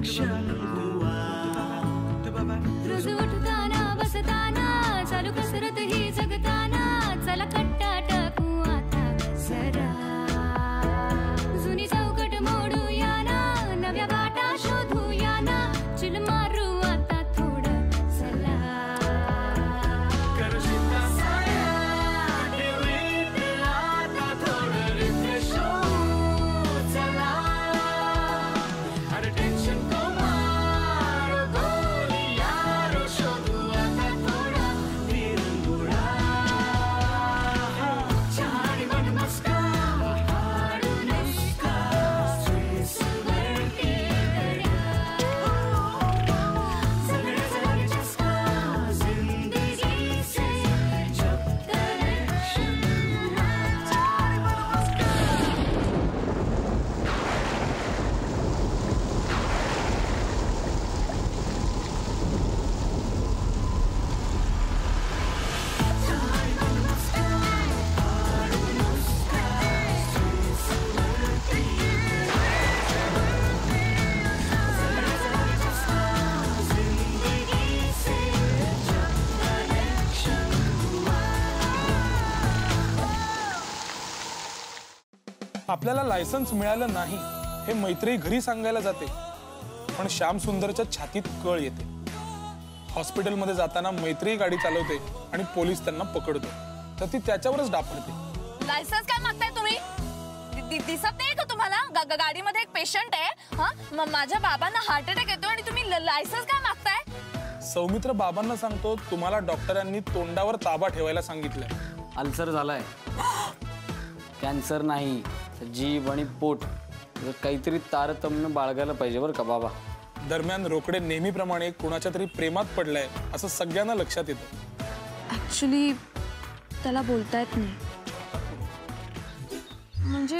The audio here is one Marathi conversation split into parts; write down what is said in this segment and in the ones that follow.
क्षण हुआ। रोज उठताना बसताना चालू कसरत ही जगताना चला कट्टा टाकू आता जरा जुनी चौकट मोडूया ना नव्या वाटा शोधूया ना चिल मारू आता थोडं चला करशिता साया डिलीट आता थोडं रिफ्रेश होऊ चला अरे टेन्शन को मार गोली यारो शोधू आता थोडा विरंगुळा छाडी मन मस्का हाडू नुसका स्ट्रेसवरती दर्या सगळ्याचा लागे चस्का जिंदगी से जब कनेक्शन हुआ छाडी मन मस्का आपल्याला लायसन्स मिळालं नाही हे मैत्री घरी सांगायला जाते, पण श्याम सुंदरच्या छातीत कळ येते। हॉस्पिटलमध्ये जाताना मैत्री गाडी चालवते आणि पोलीस त्यांना पकडतो, तर ती त्याच्यावरच डापरते। लायसन्स काय मागताय तुम्ही? दिसत नाही का तुम्हाला गाडीमध्ये एक पेशंट आहे? हा माझ्या बाबांना हार्ट अटॅक येतो आणि तुम्ही लायसन्स काय मागताय? सौमित्र बाबांना सांगतो तुम्हाला डॉक्टरांनी तोंडावर ताबा ठेवायला सांगितलंय। अल्सर झालाय, कॅन्सर नाही, जीभ आणि पोट काहीतरी तारतम्य बाळगायला पाहिजे बरं का बाबा। दरम्यान रोकडे नेहमीप्रमाणे कुणाच्या तरी प्रेमात पडलाय असं सगळ्यांना लक्षात येतं। ऍक्च्युली त्याला बोलता येत नाही, म्हणजे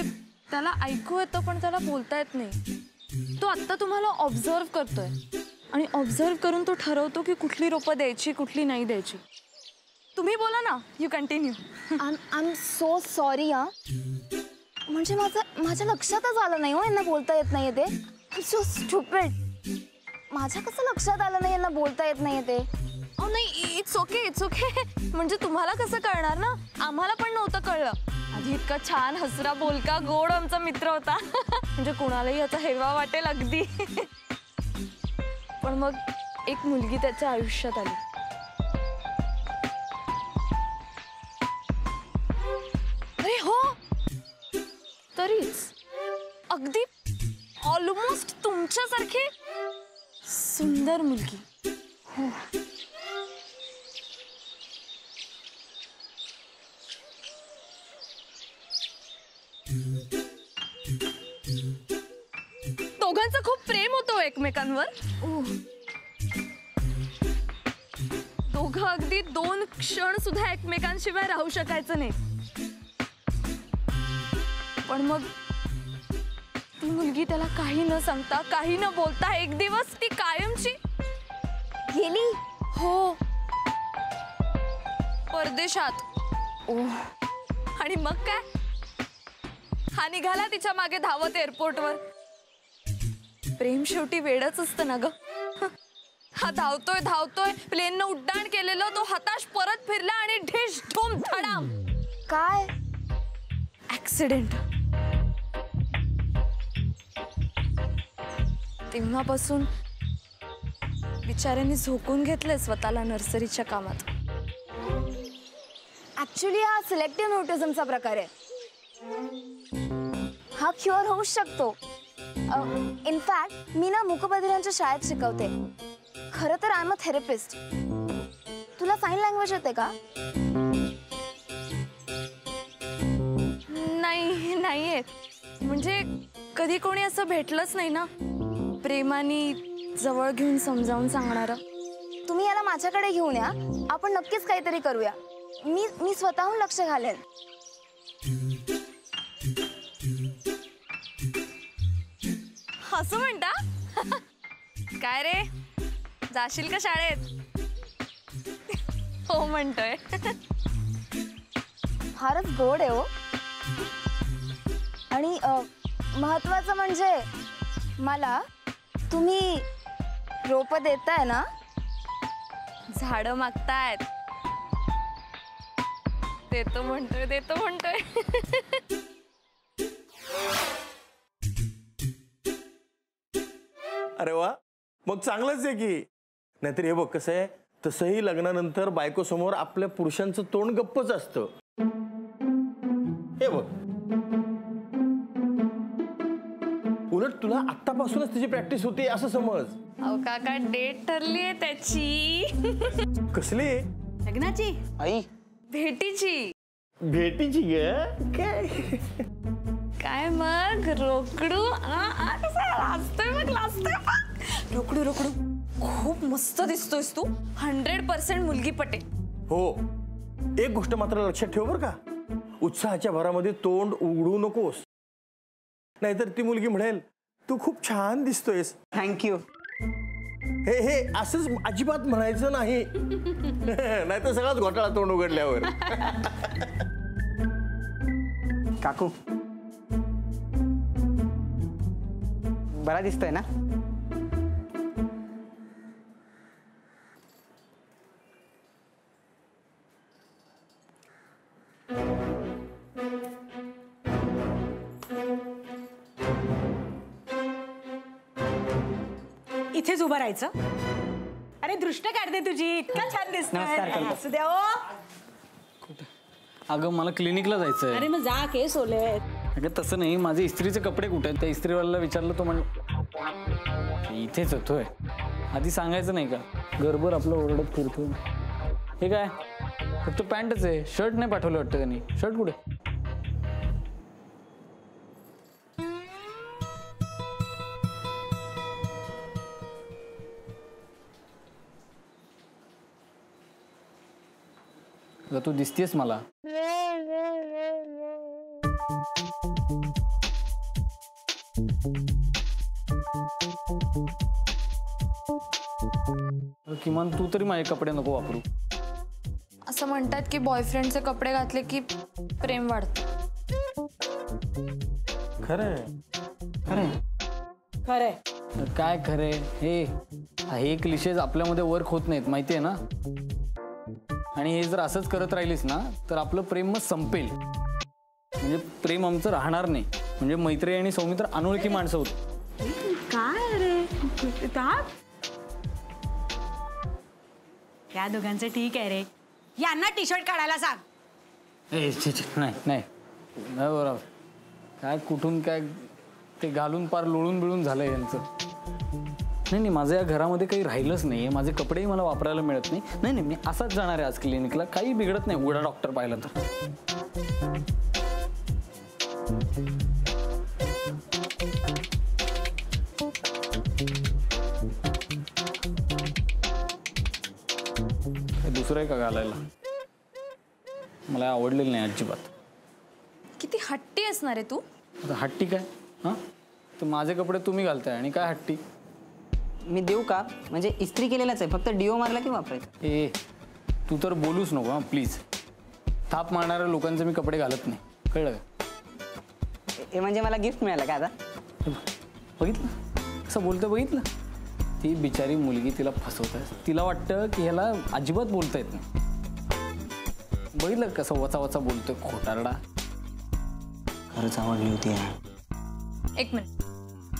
त्याला ऐकू येतं पण त्याला बोलता येत नाही। तो आत्ता तुम्हाला ऑब्झर्व करतोय आणि ऑब्झर्व करून तो ठरवतो की कुठली रोपं द्यायची कुठली नाही द्यायची। तुम्ही बोला ना, you continue. I am so sorry हा, म्हणजे माझ्या लक्षातच आलं नाही हो यांना बोलता येत नाहीये ते। I am so stupid. माझ्या कसं लक्षात आलं नाही यांना बोलता येत नाहीये ते? ओ नाही, इट्स ओके इट्स ओके। म्हणजे तुम्हाला कसं कळणार ना, आम्हाला पण नव्हतं कळलं। आधी इतका छान हसरा बोलका गोड आमचा मित्र होता, म्हणजे कुणालाही याचा हेवा वाटेल अगदी। पण मग एक मुलगी त्याच्या आयुष्यात आली। अरे हो, तरीच अगदी ऑलमोस्ट तुमच्यासारखी सुंदर मुलगी। हो, दोघांचं खूप प्रेम होतं एकमेकांवर। दोघं अगदी 2 क्षण सुद्धा एकमेकांशिवाय राहू शकायचं नाही। पण मग ती मुलगी त्याला काही न सांगता काही न बोलता एक दिवस ती कायमची गेली। हो, परदेशात। आणि मग काय, हा निघाला तिच्या मागे धावत एअरपोर्टवर। प्रेम शेवटी वेडच असतं ना ग। हा धावतोय धावतोय, प्लेननं उड्डाण केलेलं, तो हताश परत फिरला आणि ढिश धूम धडाम। काय? ऍक्सिडेंट। तेव्हापासून बिचाऱ्यांनी झोकून घेतलंय स्वतःला नर्सरीच्या कामात। ऍक्च्युली हा सिलेक्टिव्ह म्युटिझमचा प्रकार आहे। हा क्युअर होऊ शकतो। इनफॅक्ट मी ना मूकबधिरांच्या शाळेत शिकवते। खरं तर आय एम अ थेरपिस्ट। तुला साइन लँग्वेज येते का? नाही, नाहीये। म्हणजे कधी कोणी असं भेटलंच नाही ना, प्रेमाने जवळ घेऊन समजावून सांगणार। तुम्ही याला माझ्याकडे घेऊन या, आपण नक्कीच काहीतरी करूया। मी स्वतःहून लक्ष घालेन। असं म्हणता? काय रे, जाशील का शाळेत? हो म्हणतोय। फारच गोड आहे हो। आणि महत्वाचं म्हणजे मला तुम्ही रोप देताय ना? झाडं मागतायत. देतो म्हणतोय. अरे वा, मग चांगलंच आहे की. नाहीतर हे बघ कसं आहे, तसंही लग्नानंतर बायको समोर आपल्या पुरुषांचं तोंड गप्पच असतं. हे बघ, उलट तुला आत्तापासूनच तिची प्रॅक्टिस होती असं समज. अहो काका, डेट ठरली आहे त्याची. कसली? लग्नाची, आई भेटीची. भेटीची ग काय? काय मग रोकडू? रोकडू खूप मस्त दिसतोयस तू. 100% मुलगी पटेल. हो, एक गोष्ट मात्र लक्षात ठेव बर का, उत्साहाच्या भरामध्ये तोंड उघडू नकोस, नाहीतर ती मुलगी म्हणेल तू खूप छान दिसतोयस. थँक्यू. हे असंच अजिबात म्हणायचं नाही. नाहीतर सगळाच घोटाळा तोंड उघडल्यावर. काकू बरा दिसतोय ना? इथेच उभं राहायचं. अरे दृष्ट काढते तुझी, इतका छान नमस्कार दिसतोय. करतो. असू द्या ओ. अगं मला क्लिनिकला जायचंय. अरे मग जा, केस ओले. अगं तसं नाही, माझे इस्त्रीचे कपडे कुठे आहेत? त्या इस्त्रीवाल्याला विचारलं तो म्हणजे इथेच होतोय. आधी सांगायचं नाही का? गरबर आपलं ओरडत फिरतोय. हे काय, फक्त पॅन्टच आहे, शर्ट नाही पाठवलं वाटतं त्यांनी. शर्ट कुठे? तू दिसतेस मला. किमान तू तरी माझे कपडे नको वापरू. असं म्हणतात की बॉयफ्रेंडचे कपडे घातले की प्रेम वाढतं. खरंय खरंय खरंय. काय खरंय? हे क्लिशेज आपल्यामध्ये वर्क होत नाहीत, माहिती आहे ना. आणि हे जर असंच करत राहिलीस ना तर आपलं प्रेम मग संपेल. म्हणजे प्रेम आमचं राहणार नाही. म्हणजे मैत्री आणि सौमित्र अनोळखी माणसं होत. काय रे ताप? या दोघांचं ठीक आहे रे. यांना टी शर्ट काढायला सांग. नाही नाही बरोबर. काय कुठून काय ते घालून पार लोळून बिळून झालंय यांचं. नाही नाही, माझं या घरामध्ये काही राहिलंच नाही. माझे कपडेही मला वापरायला मिळत नाही. नाही नाही, मी असाच जाणार आहे आज क्लिनिकला. काही बिघडत नाही उघडा डॉक्टर पाहिलं तर. दुसरं आहे का घालायला? मला आवडलेलं नाही अजिबात. किती हट्टी असणार आहे तू. आता हट्टी काय? हां, तर माझे कपडे तुम्ही घालताय आणि काय हट्टी? मी देऊ का? म्हणजे इस्त्री केलेलाच आहे, फक्त डिओ मारला की वापरायचं. ए तू तर बोलूच नको हां प्लीज. थाप मारणाऱ्या लोकांचे मी कपडे घालत नाही, कळलं का? हे म्हणजे मला गिफ्ट मिळालं का आता? बघितलं कसं बोलतं? बघितलं, ती बिचारी मुलगी तिला फसवत आहे. तिला वाटतं की ह्याला अजिबात बोलता येत नाही. बघितलं कसं वचा वचा बोलतोय खोटारडा. खरंच आवडली होती. एक मिनिट,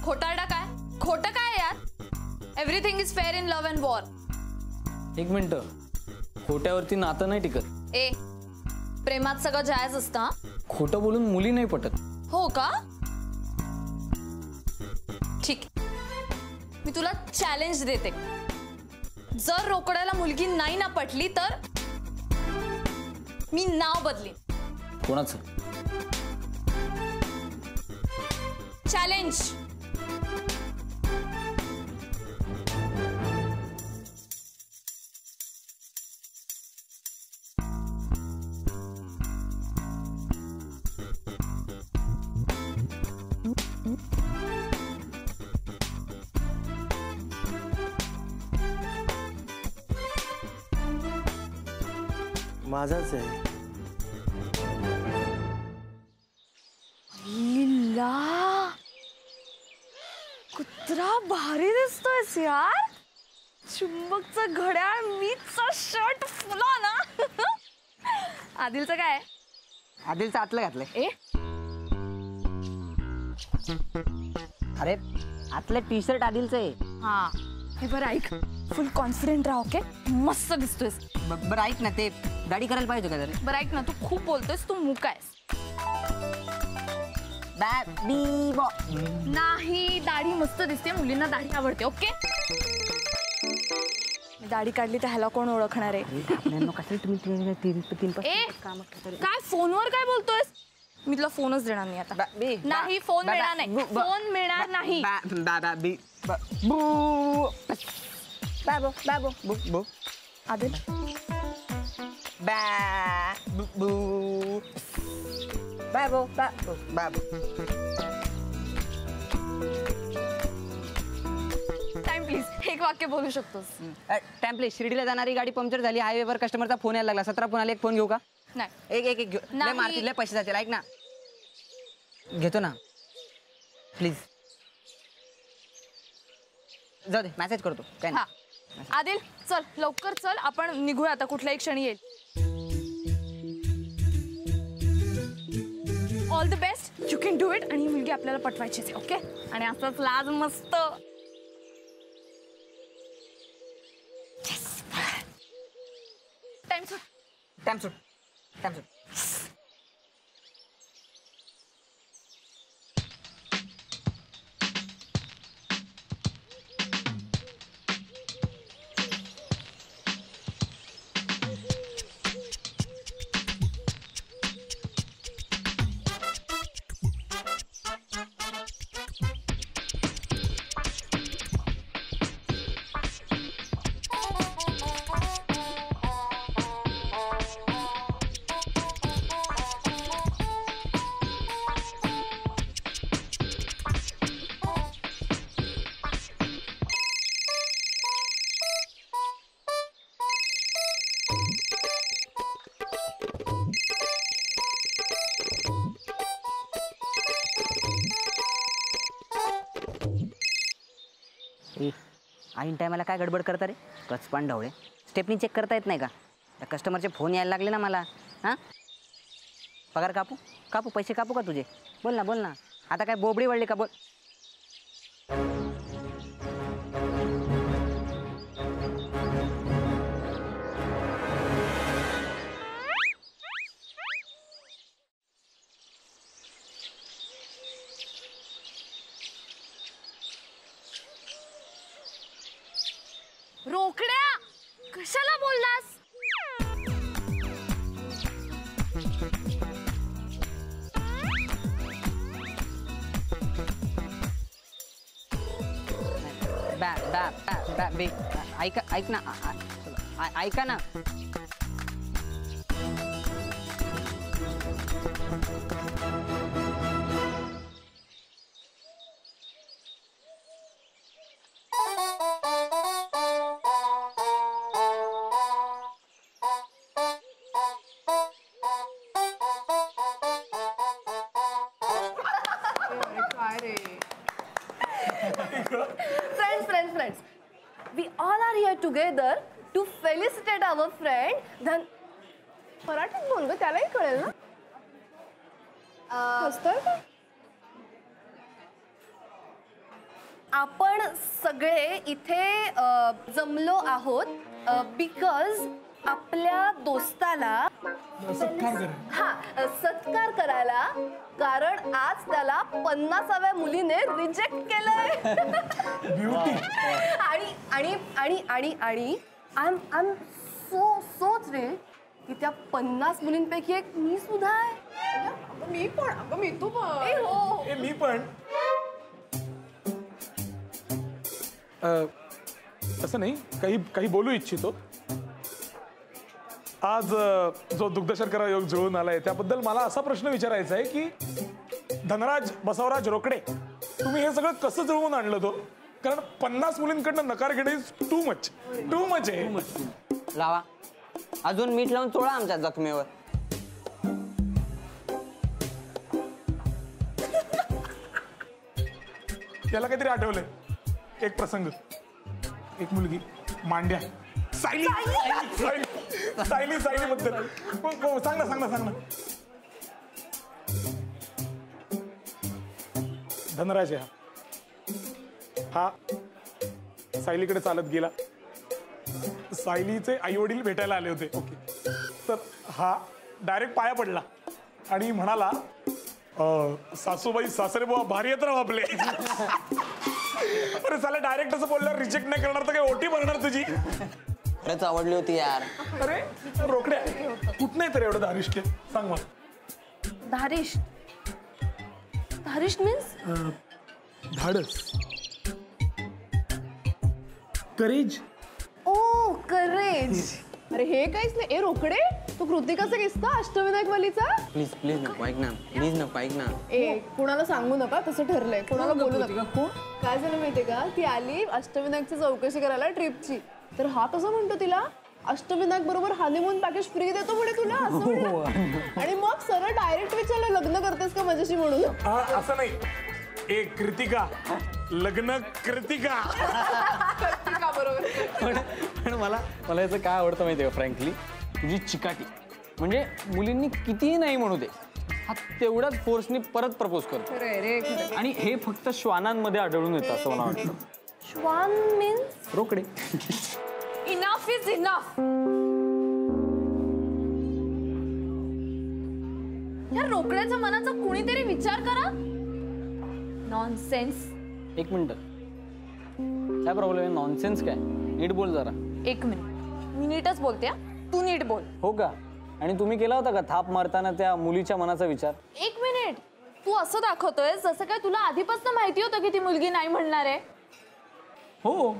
खोटारडा काय? खोटं काय यार? Everything is fair in love and war. एक मिनिट, खोट्यावरती नातं नाही टिकत. ए प्रेमात सगळं जायज असतं. खोटं बोलून मुली नाही पटत. हो का? ठीक, मी तुला चॅलेंज देते. जर रोकड्याला मुलगी नाही ना पटली तर मी नाव बदलीन. कोणाचं? चॅलेंज. माझाच आहे. लीला कुत्र जरा भारी दिसतोयस यार. चुंबकचं घड्याळ, मीचा शर्ट, फुला ना. आदिलचं काय? आदिलचं आतलं घातलंय. ए अरे आतलं टी शर्ट आदिलचं आहे. हा हे बरं ऐक, फुल कॉन्फिडेंट राहा. ओके, मस्त दिसतोयस. बरं ऐक ना, ते दाढी करायला पाहिजे का जरा? बरं ऐक ना, तू खूप बोलतोयस, तू मुका आहेस. नाही, दाढी मस्त दिसते, मुलींना दाढी आवडते. ओके, दाढी काढली तर ह्याला कोण ओळखणार आहे? ए, काय फोनवर काय बोलतोयस? मी तुला फोनच देणार नाही आता. नाही, फोन मिळणार नाही. फोन मिळणार नाही. Adil, time please. एक वाक्य बोलू शकतोस? टेम्पलेट, शिर्डीला जाणारी गाडी पंक्चर झाली, हायवेवर कस्टमरचा फोन यायला लागला. 17 फोन आले, एक फोन घेऊ का? नाही. एक घेऊ. लय मारतील, लय पैसे जातील. ऐक ना, घेतो ना प्लीज. जाऊ दे, मेसेज करतो काय हा आदिल, चल लवकर चल, आपण निघूया आता. कुठल्याही क्षणी येईल. All the best, you can do it. आणि ही मुलगी आपल्याला पटवायचीच आहे. ओके, आणि असंच लाज मस्त. टाइम सुट. ऐन टायमाला काय गडबड करता रे? कचपान ढवळे. स्टेपनी चेक करता येत नाही का? त्या कस्टमरचे फोन यायला लागले ना मला. हां, पगार कापू पैसे कापू का तुझे? बोल ना. आता काय बोबडी वळली का? बोल. रोकड्या, कशाला बोललास? ऐका ना. Friends, we all are here together to felicitate our friend. मराठीत बोल ग, त्यालाही कळेल ना. हसतोय का? आपण सगळे इथे जमलो आहोत बिकॉज आपल्या दोस्ताला सत्कार करायला, कारण आज त्याला 50व्या मुलीने रिजेक्ट केलंय. आणि आय एम सो थ्रिल्ड की त्या 50 मुलींपैकी एक मी सुद्धा आहे. मी तू पण. मी पण. असं नाही, काही बोलू इच्छितो. आज जो दुग्धशर्करा योग जुळून आलाय त्याबद्दल मला असा प्रश्न विचारायचा आहे की धनराज बसवराज रोकडे, तुम्ही हे सगळं कसं जुळवून आणलं तो? कारण 50 मुलींकडनं नकार घेणे टू मच आहे. लावा अजून मीठ लावून चोळा आमच्या जखमेवर. त्याला काहीतरी आठवलंय. एक प्रसंग, एक मुलगी, मांड्या, सायली बद्दल सांग ना. धनराज हा सायलीकडे चालत गेला. सायलीचे आई वडील भेटायला आले होते. ओके, तर हा डायरेक्ट पाया पडला आणि म्हणाला, सासूबाई सासरे बुवा भारी येत राव आपले. अरे साला डायरेक्ट असं बोलल्यावर रिजेक्ट नाही करणार तर काय ओटी भरणार तुझी? खरंच आवडली होती यार. अरे रोकड्या, कुठ नाही तर एवढं धारिष्ट सांग मला. धारिष्ट मीन्स धाडस, करेज. ओ करेज. अरे हे काहीच नाही. ए रोकडे, तू कृतिकाचा किस्सा अष्टविनायक वालीचा. प्लीज प्लीज नको ऐक ना, प्लीज नको ऐक ना. ए कुणाला सांगू नका, तसं ठरलंय. कुणाला बोलू नका. काय झालं माहितीये का, ती आली अष्टविनायकची चौकशी करायला ट्रिपची. तर हा कसं म्हणतो तिला, अष्टविनायक बरोबर हनीमून पॅकेज फ्री देतो म्हणे तुला, असं म्हणलं. आणि मग सरळ डायरेक्ट विचारलं, लग्न करतेस का माझ्याशी म्हणून. असं नाही, ए कृतिका, लग्न कृतिका. पण मला याचं काय आवडतं माहितीये का, फ्रँकली तुझी चिकाटी. म्हणजे मुलींनी कितीही नाही म्हणू दे, हा तेवढ्याच फोर्सनी परत प्रपोज करतो. आणि हे फक्त श्वानांमध्ये आढळून येतं असं मला वाटतं. श्वान means Rokade. Enough is enough. या रोकड्याच्या मनाचा कुणीतरी विचार करा. नॉनसेन्स. एक मिनिट, काय प्रॉब्लेम आहे? नॉनसेन्स काय? नीट बोल जरा. एक मिनिट, मी नीटच बोलते हा. तू नीट बोल. हो का? आणि तुम्ही केला होता का थाप मारताना त्या मुलीच्या मनाचा विचार? एक मिनिट, तू असं दाखवतोय जसं काय तुला आधीपासून माहिती होतं की ती मुलगी नाही म्हणणार आहे. हो.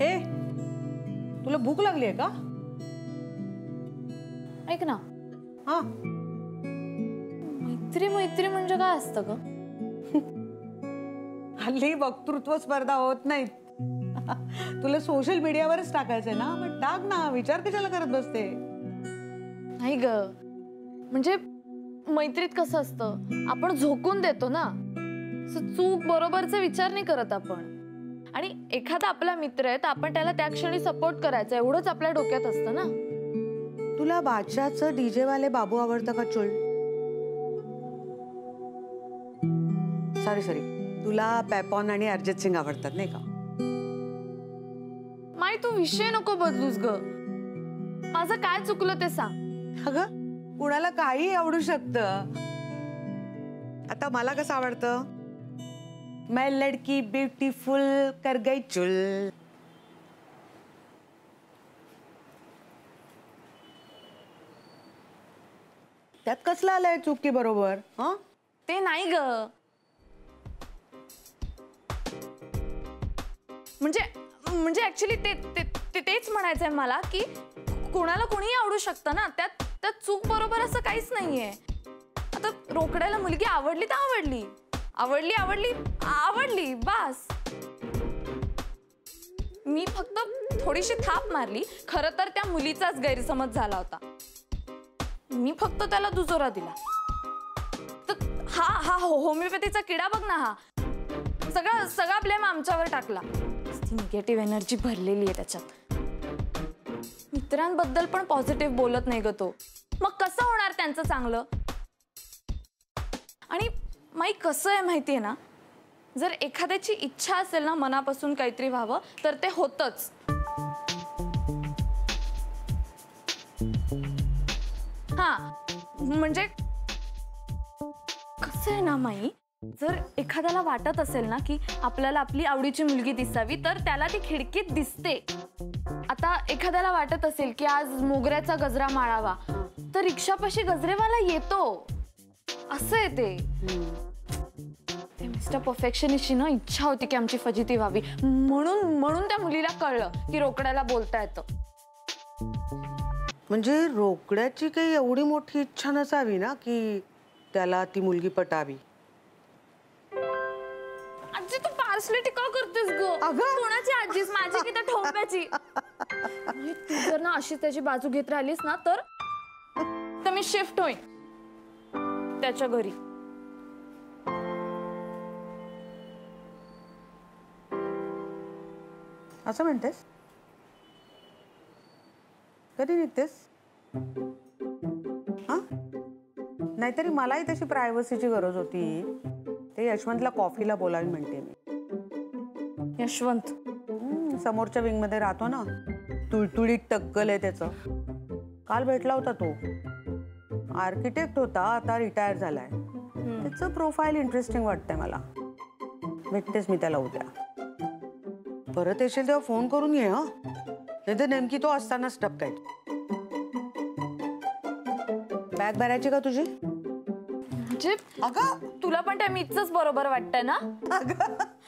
ए तुला भूक लागली आहे का? ऐक ना, हा मैत्री म्हणजे काय असतं ग? हल्ली वक्तृत्व स्पर्धा होत नाहीत. तुला सोशल मीडियावरच टाकायचंय ना, मग टाक ना. विचार कशाला करत बसते? नाही ग, म्हणजे मैत्रीत कसं असतं, आपण झोकून देतो ना. चूक बरोबरचे विचार नाही करत आपण. आणि एखादा आपला मित्र आहे तर आपण त्याला त्या क्षणी सपोर्ट करायचा, एवढंच आपल्या डोक्यात असतं ना. तुला बादशाहचं डीजे वाले बाबू आवडतं का चुल? सॉरी, तुला पेपॉन आणि अर्जित सिंग आवडतात नाही का? माई तू विषय नको बदलूस ग. माझं काय चुकलं ते सांग. अगं कुणाला काही आवडू शकतं. आता मला कसं आवडतं, मैं लड़की ब्यूटीफुल कर गई चुल. त्यात कसलं आलंय चुकी बरोबर? हं ते नाही ग, म्हणजे ऍक्च्युली तेच म्हणायचंय मला की कुणाला कोणीही आवडू शकतं ना. त्यात चूक बरोबर असं काहीच नाहीये. आता रोकड्याला मुलगी आवडली तर आवडली बास. मी फक्त थोडीशी थाप मारली. खरं तर त्या मुलीचाच गैरसमज झाला होता. मी फक्त त्याला दुजोरा दिला. तर हा होमिओपॅथीचा किडा बघ ना, हा सगळा ब्लेम आमच्यावर टाकला. निगेटिव्ह एनर्जी भरलेली आहे त्याच्यात. मित्रांबद्दल पण पॉझिटिव्ह बोलत नाही ग तो. मग कसं होणार त्यांचं चांगलं? आणि माई कसं आहे माहितीये ना, जर एखाद्याची इच्छा असेल ना मनापासून काहीतरी व्हावं तर ते होतच. हा म्हणजे कसं आहे ना माई, जर एखाद्याला वाटत असेल ना की आपल्याला आपली आवडीची मुलगी दिसावी तर त्याला ती खिडकीत दिसते. आता एखाद्याला वाटत असेल की आज मोगऱ्याचा गजरा माळावा तर रिक्षापाशी गजरेवाला येतो. असं आहे ते. मिस्टर परफेक्शनिस्टची ना इच्छा होती की आमची फजिती व्हावी, म्हणून त्या मुलीला कळलं की रोकड्याला बोलता येतं. म्हणजे रोकड्याची काही एवढी मोठी इच्छा नसावी ना की त्याला ती मुलगी पटावी. आजी तू पार्सलिटी का करतेस ग? अगं. कोणाची आजीस? माझी की त्या ठोंब्याची? म्हणजे तू जर ना अशीच त्याची बाजू घेत राहिलीस ना तर मी शिफ्ट होईन त्याच्या घरी. असं म्हणतेस? कधी निघतेस? हा, नाहीतरी मलाही तशी प्रायव्हसीची गरज होती. ते यशवंतला कॉफीला बोलावी म्हणते मी. यशवंत समोरच्या विंग मध्ये राहतो ना, तुळतुळीत टक्कल आहे त्याचं. काल भेटला होता तो. आर्किटेक्ट होता, आता रिटायर झालाय. त्याचं प्रोफाईल इंटरेस्टिंग वाटतंय मला. भेटतेच मी त्याला उद्या. परत येशील तेव्हा फोन करून ये. हा, नाही तर नेमकी तो असतानाच टपकाय. बॅग भरायची का तुझी? म्हणजे अगं तुला पण त्या मीच बरोबर वाटतंय ना?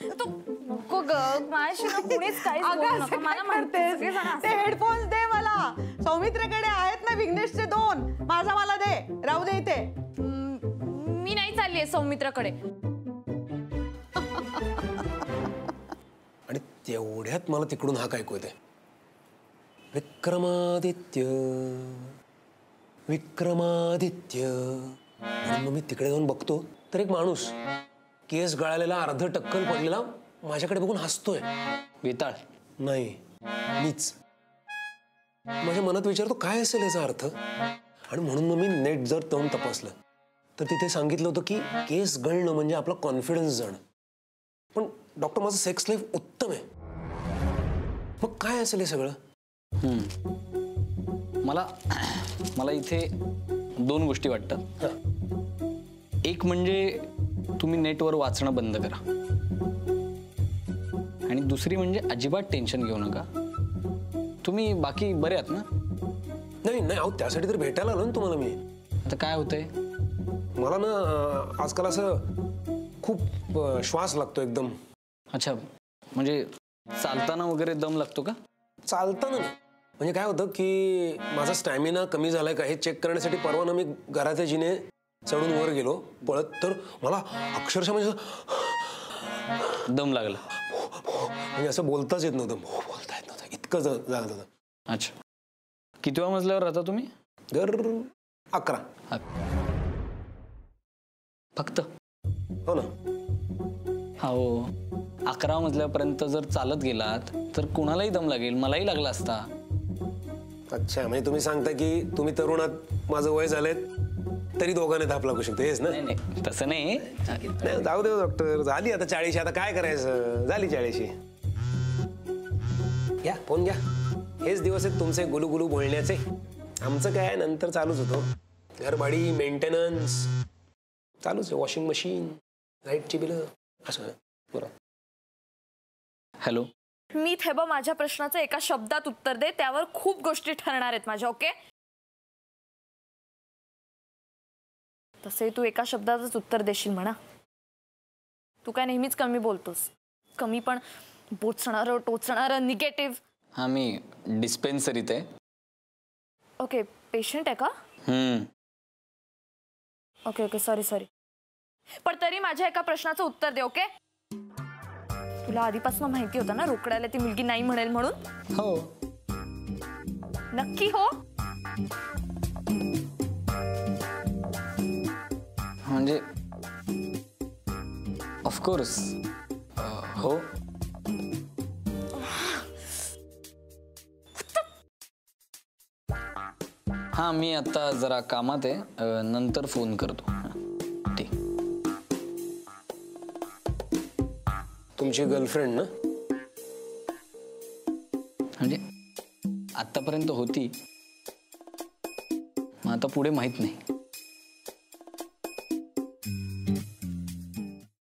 तू नको ग, माझ्याशी ना कुणीच काहीच बोलू नका. मला म्हणतेस ते हेडफोन्स दे मला. सौमित्रकडे आहेत ना विघ्नेशचे 2. माझा मला दे. राहू दे इथे. मी नाही चाललीये सौमित्राकडे. आणि तेवढ्यात मला तिकडून हाक ऐकू येते, विक्रमादित्य विक्रमादित्य. म्हणून मी तिकडे जाऊन बघतो तर एक माणूस केस गळालेला, अर्ध टक्कल पडलेला माझ्याकडे बघून हसतोय. वेताळ नाही, मीच. माझ्या मनात विचारतो काय असेल याचा अर्थ. आणि म्हणून मग मी नेट जर तोंड तपासलं तर तिथे सांगितलं होतं की केस गळणं म्हणजे आपला कॉन्फिडन्स जाणं. पण डॉक्टर, माझं सेक्स लाईफ उत्तम आहे. मग काय असेल हे सगळं? मला इथे 2 गोष्टी वाटतात. एक म्हणजे तुम्ही नेटवर वाचणं बंद करा, आणि दुसरी म्हणजे अजिबात टेन्शन घेऊ नका. तुम्ही बाकी बरे आहात ना? नाही नाही, अहो त्यासाठी तर भेटायला आलो ना तुम्हाला मी. आता काय होतंय? मला ना आजकाल असं खूप श्वास लागतो एकदम. अच्छा, म्हणजे चालताना वगैरे दम लागतो का? चालताना नाही, म्हणजे काय होतं की माझा स्टॅमिना कमी झालाय का हे चेक करण्यासाठी परवा ना मी घराच्या जिने चढून वर गेलो पळत, तर मला अक्षरशः म्हणजे दम लागला. म्हणजे असं बोलताच येत नव्हतं. बोलता येत नव्हतं, इतकं झालं होतं. अच्छा, कितव्या मजल्यावर राहता तुम्ही? घर 11. फक्त? हो ना. हो, 11 मजल्यापर्यंत जर चालत गेलात तर कुणालाही दम लागेल, मलाही लागला असता. अच्छा, म्हणजे तुम्ही सांगता की तुम्ही तरुणात, माझं वय झालंय तरी दोघांनी धाप लागू शकते, हेच ना? नाही, तसं नाही. नाही, जाऊ दे डॉक्टर, झाली आता 40. आता काय करायचं, झाली 40. घ्या फोन घ्या. हेच दिवस आहेत तुमचे गुलू बोलण्याचे. आमचं काय नंतर चालूच होतो. घरभाडी, मेंटेनन्स चालूच आहे. वॉशिंग मशीन, लाईटची बिलं, असं. बरं. हॅलो, मी थे बघ, माझ्या प्रश्नाचं एका शब्दात उत्तर दे, त्यावर खूप गोष्टी ठरणार आहेत माझ्या. ओके? तसे तू एका शब्दातच उत्तर देशील म्हणा. तू काय नेहमीच कमी बोलतोस. कमी पण बोचणारं, टोचणारं, निगेटिव्ह. हा, मी डिस्पेन्सरीत आहे. ओके, पेशंट आहे का? Okay, sorry. पण तरी माझ्या एका प्रश्नाचं उत्तर दे. ओके? तुला आधीपासून माहिती होतं ना रोकडायला ती मुलगी नाही म्हणेल म्हणून? हो. नक्की हो? म्हणजे ऑफकोर्स हो. हा, मी आता जरा कामात आहे, नंतर फोन करतो. ठीक. तुमची गर्लफ्रेंड ना? म्हणजे आतापर्यंत होती, मग आता पुढे माहित नाही.